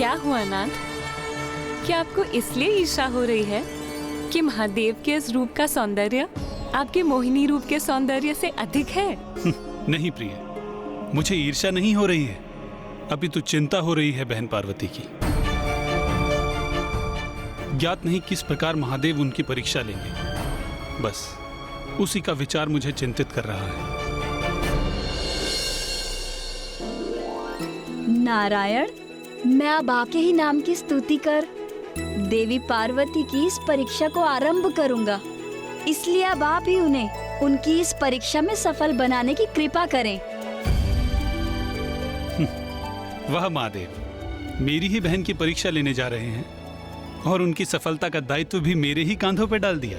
क्या हुआ नाथ? क्या आपको इसलिए ईर्ष्या हो रही है कि महादेव के इस रूप का सौंदर्य आपके मोहिनी रूप के सौंदर्य से अधिक है? नहीं प्रिय, मुझे ईर्ष्या नहीं हो रही है, अभी तो चिंता हो रही है बहन पार्वती की। ज्ञात नहीं किस प्रकार महादेव उनकी परीक्षा लेंगे, बस उसी का विचार मुझे चिंतित कर रहा है। नारायण, मैं अब आपके ही नाम की स्तुति कर देवी पार्वती की इस परीक्षा को आरंभ करूंगा, इसलिए अब आप ही उन्हें उनकी इस परीक्षा में सफल बनाने की कृपा करें। वह महादेव मेरी ही बहन की परीक्षा लेने जा रहे हैं और उनकी सफलता का दायित्व भी मेरे ही कांधों पर डाल दिया।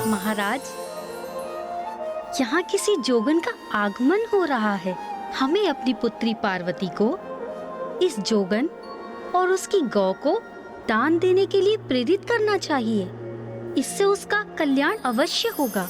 महाराज, यहाँ किसी जोगन का आगमन हो रहा है। हमें अपनी पुत्री पार्वती को इस जोगन और उसकी गौ को दान देने के लिए प्रेरित करना चाहिए। इससे उसका कल्याण अवश्य होगा।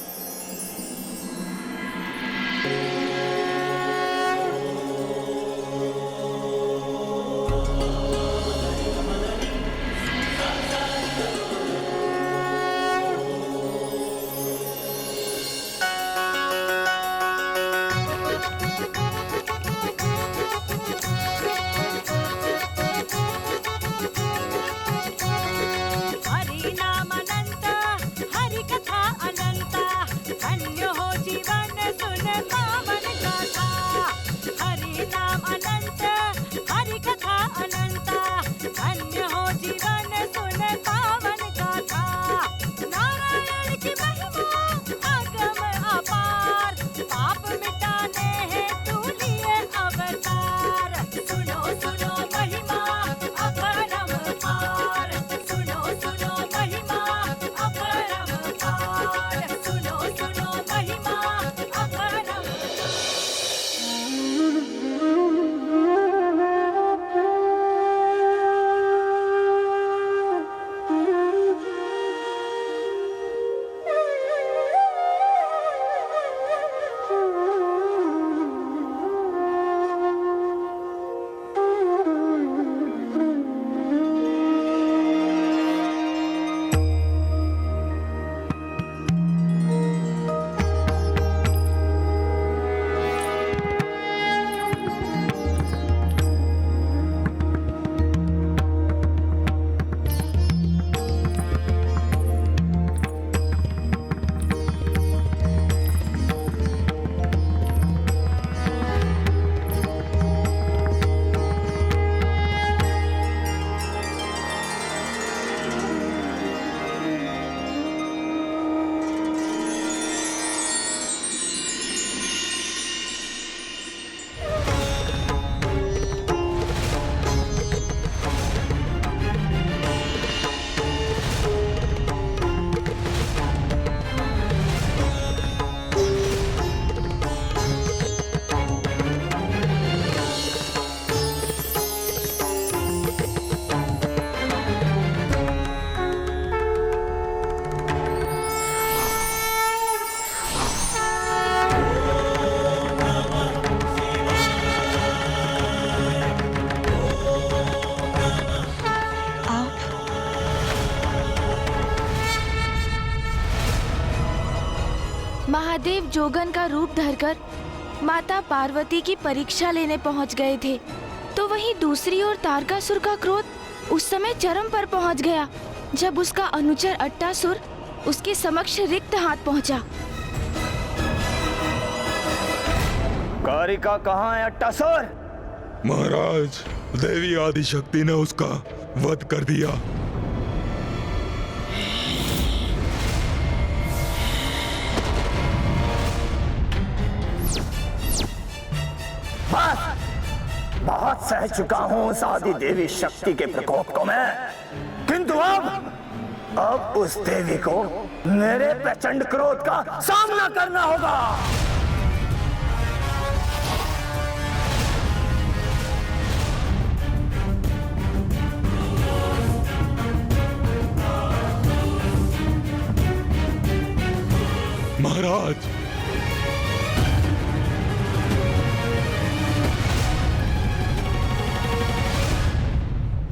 महादेव जोगन का रूप धरकर माता पार्वती की परीक्षा लेने पहुंच गए थे, तो वहीं दूसरी ओर तारकासुर का क्रोध उस समय चरम पर पहुंच गया जब उसका अनुचर अट्टासुर उसके समक्ष रिक्त हाथ पहुंचा। कारिका कहाँ है अट्टासुर? महाराज, देवी आदिशक्ति ने उसका वध कर दिया। बस, बहुत सह चुका हूँ उस आदि देवी शक्ति के प्रकोप को मैं, किंतु अब उस देवी को मेरे प्रचंड क्रोध का सामना करना होगा। महाराज,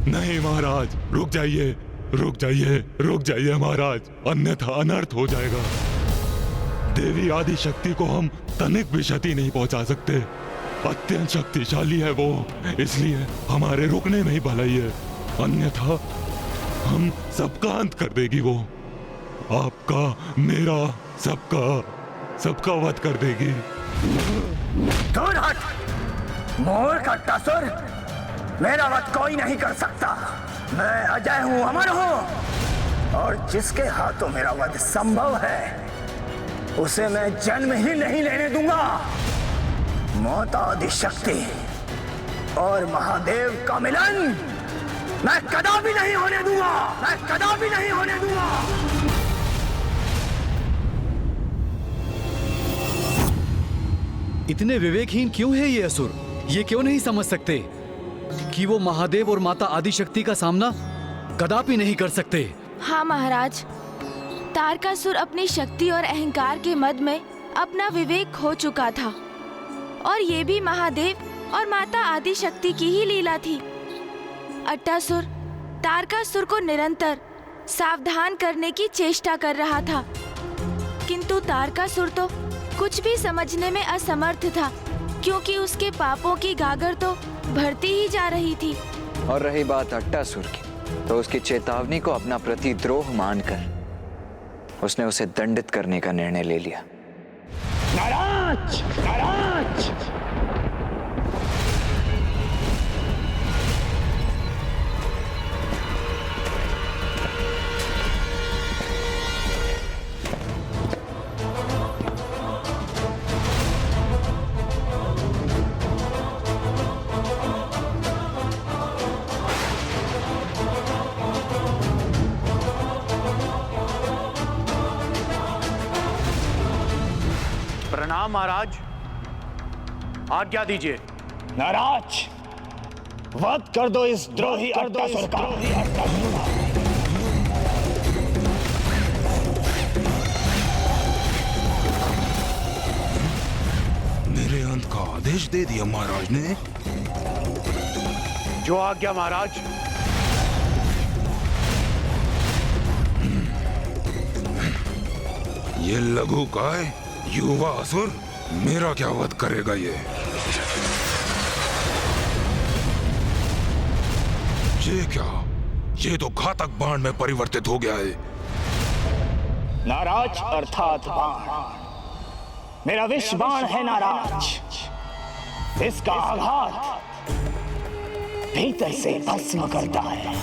नहीं महाराज, रुक जाइए, रुक जाइए, रुक जाइए महाराज, अन्यथा अनर्थ हो जाएगा। देवी आदि शक्ति को हम तनिक भी क्षति नहीं पहुंचा सकते। अत्यंत शक्तिशाली है वो, इसलिए हमारे रुकने में ही भलाई है, अन्यथा हम सबका अंत कर देगी वो। आपका, मेरा, सबका वध कर देगी। दूर हट, मूर्ख अट्टासुर, मेरा वध कोई नहीं कर सकता। मैं अजय हूँ, अमर हूँ, और जिसके हाथों मेरा वध संभव है उसे मैं जन्म ही नहीं लेने दूंगा। मौत आदि शक्ति और महादेव का मिलन मैं कदापि नहीं होने दूंगा, मैं कदापि नहीं होने दूंगा। इतने विवेकहीन क्यों है ये असुर? ये क्यों नहीं समझ सकते कि वो महादेव और माता आदिशक्ति का सामना कदापि नहीं कर सकते? हाँ महाराज, तारकासुर अपनी शक्ति और अहंकार के मद में अपना विवेक खो चुका था, और ये भी महादेव और माता आदिशक्ति की ही लीला थी। अट्टासुर तारकासुर को निरंतर सावधान करने की चेष्टा कर रहा था, किंतु तारकासुर तो कुछ भी समझने में असमर्थ था, क्योंकि उसके पापों की गागर तो बढ़ती ही जा रही थी। और रही बात अट्टासुर की, तो उसकी चेतावनी को अपना प्रतिद्रोह मानकर उसने उसे दंडित करने का निर्णय ले लिया। नाराज, नाराज। प्रणाम महाराज, आज्ञा दीजिए। नाराज, वध कर दो इस द्रोही अट्टासुर का। मेरे अंत का आदेश दे दिया महाराज ने। जो आज्ञा महाराज। ये लघु काय युवा असुर मेरा क्या वध करेगा ये क्या? ये तो घातक बाण में परिवर्तित हो गया है। नाराज अर्थात बाण, मेरा विष बाण है नाराज। इसका आघात भीतर से भस्म करता है।